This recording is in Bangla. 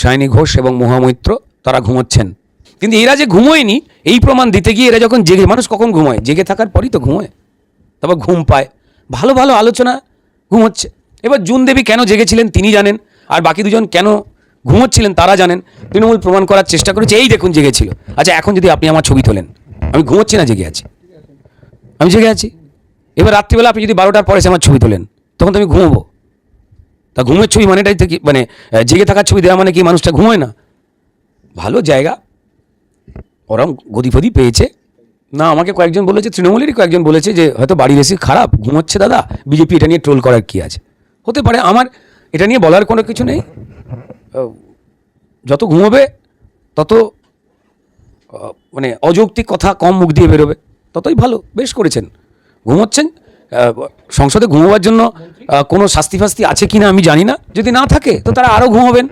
সায়নী ঘোষ এবং মহামৈত্র তারা ঘুমোচ্ছেন। কিন্তু এরা যে ঘুমোয়নি এই প্রমাণ দিতে গিয়ে এরা যখন জেগে, মানুষ কখন ঘুমোয়? জেগে থাকার পরই তো ঘুমোয়, তারপর ঘুম পায়, ভালো ভালো আলোচনা ঘুমোচ্ছে। এবার জুন দেবী কেন জেগেছিলেন তিনি জানেন, আর বাকি দুজন কেন ঘুমোচ্ছিলেন তারা জানেন। তৃণমূল প্রমাণ করার চেষ্টা করেছে, এই দেখুন জেগেছিল। আচ্ছা, এখন যদি আপনি আমার ছবি তোলেন, আমি ঘুমোচ্ছি না জেগে আছি? আমি জেগে আছি। এবার রাত্রিবেলা আপনি যদি 12টার পরে এসে আমার ছবি তোলেন, তখন তো আমি ঘুমোবো। তা ঘুমের ছবি মানেটাই তো কি, মানে জেগে থাকার ছবি দেওয়া মানে কি মানুষটা ঘুমোয় না? ভালো জায়গা ওরম গদিফদি পেয়েছে না। আমাকে কয়েকজন বলেছে, তৃণমূলেরই কয়েকজন বলেছে যে হয়তো বাড়ির এসে খারাপ ঘুমোচ্ছে দাদা, বিজেপি এটা নিয়ে ট্রোল করার কি আছে? হতে পারে, আমার এটা নিয়ে বলার কোনো কিছু নেই। যত ঘুমোবে তত মানে অযৌক্তিক কথা কম মুখ দিয়ে বেরোবে, ততই ভালো। বেশ করেছেন, ঘুমোচ্ছেন। সংসদে ঘুমোবার জন্য কোনো শাস্তি ফাস্তি আছে কি না আমি জানি না, যদি না থাকে তো তারা আরও ঘুমোবেন।